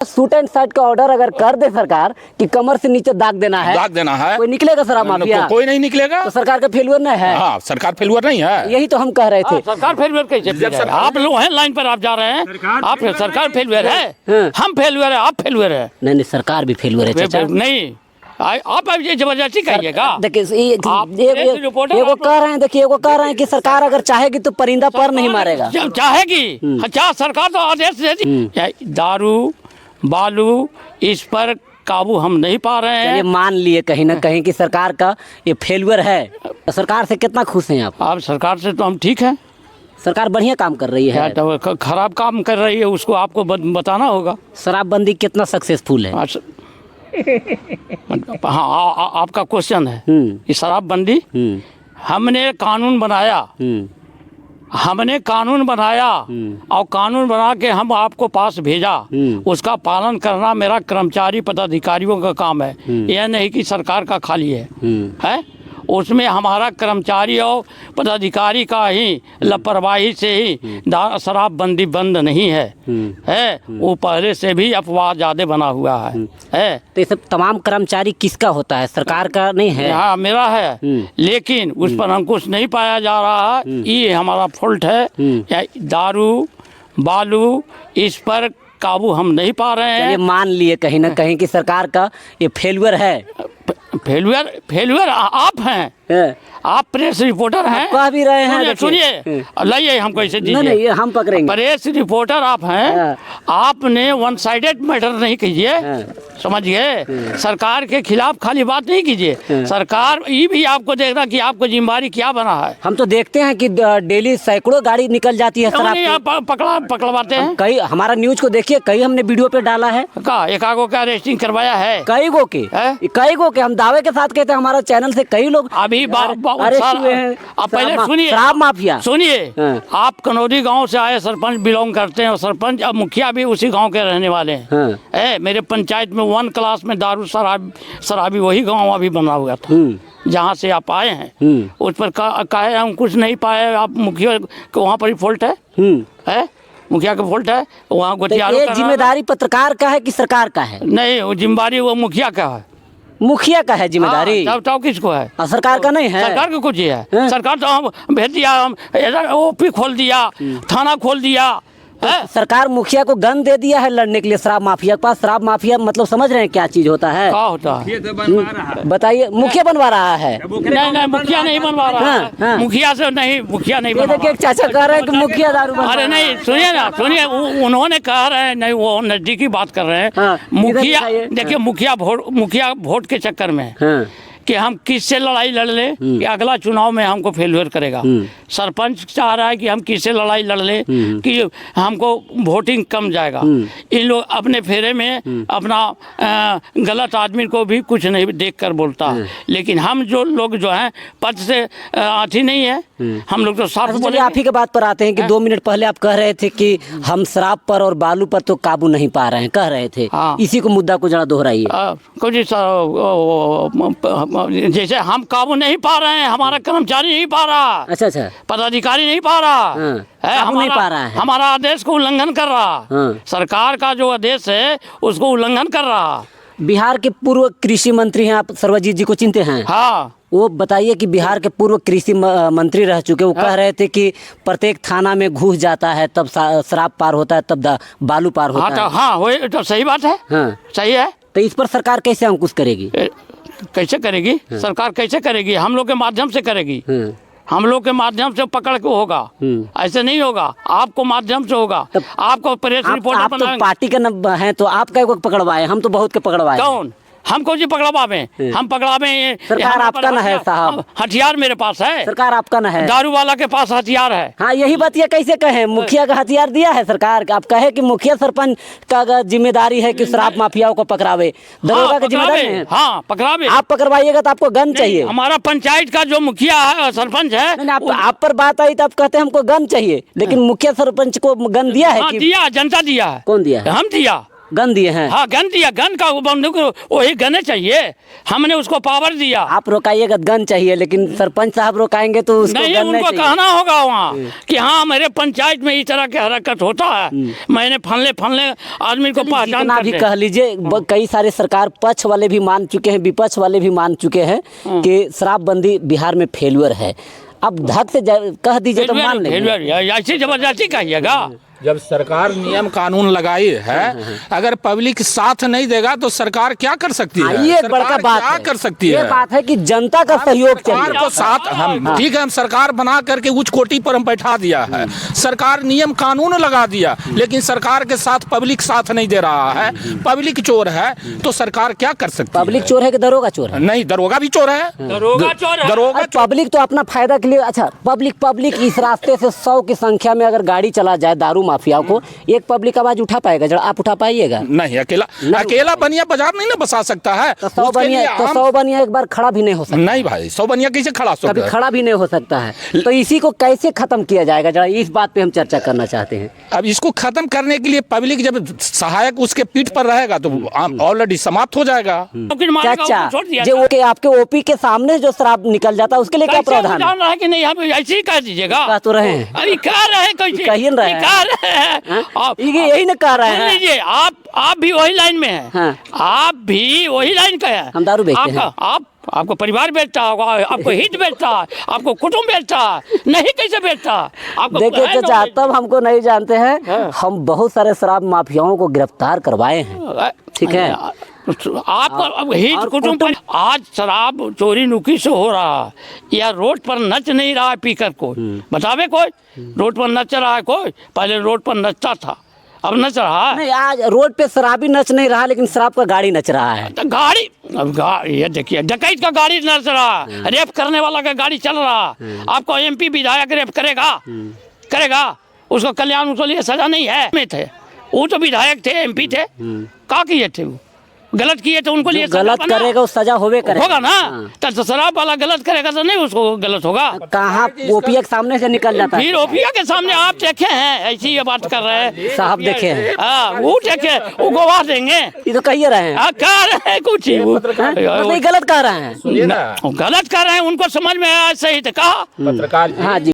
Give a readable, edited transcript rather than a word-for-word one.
Suit and shirt का order अगर कर दे सरकार कि कमर से नीचे दाग देना है, कोई निकलेगा शराब माफिया? कोई नहीं निकलेगा। तो सरकार का फेल्यूर नहीं है? हाँ, सरकार फेल्यूर नहीं है। यही तो हम कह रहे थे। सरकार फेल्यूर कैसे? आप लोग हैं लाइन पर, आप जा रहे हैं, आप सरकार फेल्यूर है, हम फेल्यूर है, आप फेल्यूर है। नहीं, सरकार भी फेल्यूर है चाचा। नहीं, आप ये जबरदस्ती कहिएगा। देखिए एगो कह रहे हैं, देखिए एगो कह रहे हैं कि सरकार अगर चाहेगी तो परिंदा पर नहीं मारेगा। चाहेगी क्या? सरकार तो आदेश दे दी। दारू बालू इस पर काबू हम नहीं पा रहे हैं। ये मान लिए कहीं ना कहीं कि सरकार का ये फेल्यूर है। सरकार से कितना खुश हैं आप? सरकार से तो हम ठीक है। सरकार बढ़िया काम कर रही है। तो खराब काम कर रही है, उसको आपको बताना होगा। शराबबंदी कितना सक्सेसफुल है? हाँ, आपका क्वेश्चन है कि शराबबंदी हमने कानून बनाया, हमने कानून बनाया और कानून बना के हम आपको पास भेजा, उसका पालन करना मेरा कर्मचारी पदाधिकारियों का काम है। यह नहीं कि सरकार का खाली है। उसमें हमारा कर्मचारी और पदाधिकारी का ही लापरवाही से ही शराबबंदी बंद नहीं है। वो पहले से भी अफवाह ज़्यादा बना हुआ है। तो ये सब तमाम कर्मचारी किसका होता है? सरकार का नहीं है? हाँ, मेरा है, लेकिन उस पर अंकुश नहीं पाया जा रहा है। ये हमारा फॉल्ट है। दारू बालू इस पर काबू हम नहीं पा रहे हैं। मान लिए कहीं ना कहीं कि सरकार का ये फेल्यूर है। फेल्यूर आप हैं, आप प्रेस रिपोर्टर हैं, कह भी रहे हैं। सुनिए, लाइए हमको ऐसे दीजिए। नहीं, ये हम पकड़ेंगे। प्रेस रिपोर्टर आप हैं, आपने वन साइडेड मैटर नहीं कीजिए, समझिए। सरकार के खिलाफ खाली बात नहीं कीजिए। सरकार ये भी आपको देखना कि आपको जिम्मेदारी क्या बना है। हम तो देखते हैं कि डेली सैकड़ों गाड़ी निकल जाती है शराब की। पकड़वाते हैं। कई हमारा न्यूज को देखिए, कई हमने वीडियो पे डाला है। एकागो का अरेस्टिंग करवाया है, कई गो के हम दावे के साथ कहते हैं। हमारा चैनल से कई लोग अभी अरेस्ट हुए हैं। आप पहले सुनिए, शराब माफिया। सुनिए, आप कनौदी गांव से आए, सरपंच बिलोंग करते हैं और सरपंच अब मुखिया भी उसी गांव के रहने वाले हैं। मेरे पंचायत में 1 क्लास में दारू शराबी वही गांव अभी बना हुआ था जहाँ से आप आए हैं। उस पर कहे हम कुछ नहीं पाए। आप मुखिया को वहाँ पर ही फॉल्ट है, मुखिया का फॉल्ट है वहाँ। जिम्मेदारी पत्रकार का है कि सरकार का है? नहीं, वो जिम्मेदारी वो मुखिया का है। मुखिया का है जिम्मेदारी? तो किसको है? सरकार का नहीं है। सरकार का कुछ ही है। सरकार तो हम भेज दिया, हम ओपी खोल दिया, थाना खोल दिया। सरकार मुखिया को गन दे दिया है लड़ने के लिए शराब माफिया के पास। शराब माफिया मतलब समझ रहे हैं क्या चीज होता है? क्या होता है बताइए। मुखिया बनवा रहा है? नहीं, मुखिया नहीं बनवा रहा है। मुखिया से नहीं, मुखिया नहीं। देखिए चाचा कह रहे हैं कि मुखिया दारू बनवा। अरे नहीं, सुनिए ना, सुनिए, उन्होंने कह रहे हैं, नहीं वो नजदीकी बात कर रहे हैं। मुखिया देखिए, मुखिया वोट के चक्कर में कि हम किससे लड़ाई लड़ ले कि अगला चुनाव में हमको फेल्यूर करेगा। सरपंच चाह रहा है कि हम किससे लड़ाई लड़ ले कि हमको वोटिंग कम जाएगा। इन लोग अपने फेरे में अपना गलत आदमी को भी कुछ नहीं देख कर बोलता। लेकिन हम जो लोग जो हैं पद से आती नहीं है, हम लोग तो साफ बोले। आप ही के बात पर आते हैं कि 2 मिनट पहले आप कह रहे थे कि हम शराब पर और बालू पर तो काबू नहीं पा रहे हैं, कह रहे थे। इसी को मुद्दा को जरा दोहराइए। जैसे हम काबू नहीं पा रहे हैं, हमारा कर्मचारी नहीं पा रहा। अच्छा, पदाधिकारी नहीं पा रहा है, हमारा आदेश को उल्लंघन कर रहा। सरकार का जो आदेश है उसको उल्लंघन कर रहा। बिहार के पूर्व कृषि मंत्री हैं आप, सर्वजीत जी को चिंते हैं? हाँ। वो बताइए कि बिहार के पूर्व कृषि मंत्री रह चुके, वो कह रहे थे कि प्रत्येक थाना में घुस जाता है तब शराब पार होता है, तब बालू पार होता है। हाँ, वो तो सही बात है। सही है। तो इस पर सरकार कैसे अंकुश करेगी? कैसे करेगी? सरकार कैसे करेगी? हम लोग के माध्यम से करेगी। हम लोग के माध्यम से पकड़ के होगा, ऐसे नहीं होगा। आपको माध्यम से होगा। आपको प्रेस रिपोर्टर आप तो पार्टी का है तो आप क्या पकड़वाए? हम तो बहुत के पकड़वाए। कौन? हमको जी पकड़वावे? हम पकड़वावे? सरकार आपका ना है साहब। हथियार मेरे पास है। सरकार आपका ना है। दारू वाला के पास हथियार है। हाँ, यही बात ये कैसे कहें? मुखिया का हथियार दिया है सरकार। आप कहे कि मुखिया सरपंच का जिम्मेदारी है कि शराब माफियाओं को पकड़ावे, दरोगा का जिम्मेदारी है। हाँ, पकड़ावे। आप पकड़वाइएगा तो आपको गन चाहिए। हमारा पंचायत का जो मुखिया है, सरपंच है, आप पर बात आई तो आप कहते हैं हमको गन चाहिए, लेकिन मुखिया सरपंच को गन दिया है? दिया, जनता दिया है। कौन दिया? हम दिया। गन दिए हैं। हाँ गन दिया, गन का वो बंदूक वही गने चाहिए, हमने उसको पावर दिया। आप रोकाइएगा, गन चाहिए, लेकिन सरपंच साहब रोकाएंगे तो उसको नहीं, गन नहीं उनको चाहिए। कहना होगा वहाँ कि हाँ मेरे पंचायत में इस तरह की हरकत होता है, मैंने फलने फलने आदमी को पहचान जितना कर भी दे। कह लीजिए, कई सारे सरकार पक्ष वाले भी मान चुके हैं, विपक्ष वाले भी मान चुके हैं कि शराबबंदी बिहार में फेल्यूर है। अब धक से कह दीजिए तो मान लेंगे। ऐसी जबरदस्ती कहिएगा। जब सरकार नियम कानून लगाई है, अगर पब्लिक साथ नहीं देगा तो सरकार क्या कर सकती है? ये एक बड़का सरकार बात क्या है। कर सकती ये है? बात है कि जनता का सहयोग सरकार चाहिए। को साथ हम ठीक है, हम सरकार बना करके उच्च कोटि पर हम बैठा दिया है, सरकार नियम कानून लगा दिया, लेकिन सरकार के साथ पब्लिक साथ नहीं दे रहा है, पब्लिक चोर है, तो सरकार क्या कर सकती है? पब्लिक चोर है कि दरोगा चोर है? नहीं, दरोगा भी चोर है। दरोगा चोर है। दरोगा और पब्लिक तो अपना फायदा के लिए, अच्छा पब्लिक इस रास्ते से 100 की संख्या में अगर गाड़ी चला जाए दारू माफिया को, एक पब्लिक आवाज उठा पाएगा? जरा आप उठा पाइएगा? नहीं, अकेला बनिया बाजार नहीं ना बसा सकता है। तो 100 बनिया एक बार खड़ा भी नहीं हो सकता। नहीं भाई, 100 बनिया कैसे खड़ा हो सकता कभी है? खड़ा भी नहीं हो सकता है। तो इसी को कैसे खत्म किया जाएगा, जरा इस बात पे हम चर्चा करना चाहते हैं। अब इसको खत्म करने के लिए पब्लिक जब सहायक उसके पीठ पर रहेगा तो ऑलरेडी समाप्त हो जाएगा। चाचा जो के आपके ओपी के सामने जो शराब निकल जाता है उसके लिए क्या प्रावधान है? रहा है कि नहीं, हम ऐसे ही कह दीजिएगा। कह तो रहे हैं। अरे कह रहे हैं, कैसे कहिए ना रहे हैं। कह रहे हैं आप। यही ना कह रहे सुन हैं। लीजिए, आप भी वही लाइन में हैं। हाँ। आप भी वही लाइन का है। हम दारू बेचते हैं। आपको परिवार बेचता होगा, आपको हित बेचता है, आपको कुटुंब बेचता है, नहीं कैसे बेचता आपको? देखिए है ना चाचा, बेचता? तब हमको नहीं जानते हैं, हम बहुत सारे शराब माफियाओं को गिरफ्तार करवाए हैं, ठीक है? आपको अब हित और कुटुंब पर आज शराब चोरी नुकी से हो रहा है, या रोड पर नच नहीं रहा है पीकर कोई, बतावे कोई रोड पर नच रहा है कोई? पहले रोड पर नचता था, अब नच रहा है? नहीं, आज रोड पे शराबी नच नहीं रहा, लेकिन शराब का गाड़ी नच रहा है। तो गाड़ी, अब ये देखिए, डकैत का गाड़ी नच रहा है, रेप करने वाला का गाड़ी चल रहा है। आपको एमपी विधायक रेप करेगा, उसको कल्याण, उसके लिए सजा नहीं है। में थे वो तो विधायक थे, एमपी थे, क्या किए थे वो? गलत किए तो उनको लिए गलत करेगा उस सजा होवे करेगा। होगा ना। तो शराब वाला गलत करेगा तो नहीं उसको गलत होगा? कहाँ ओपिया के सामने से निकल जाता है? फिर ओपिया के सामने आप देखे हैं, ऐसी ये बात कर रहे हैं साहब देखे हैं। हाँ, वो देखे, वो गवाह देंगे। ये तो कहिए रहे हैं। कह रहे हैं कुछ ही वो नहीं, गलत कह रहे हैं। सुनिए ना, गलत कर रहे हैं, उनको समझ में आया, सही तो कहा। पत्रकार हाँ जी।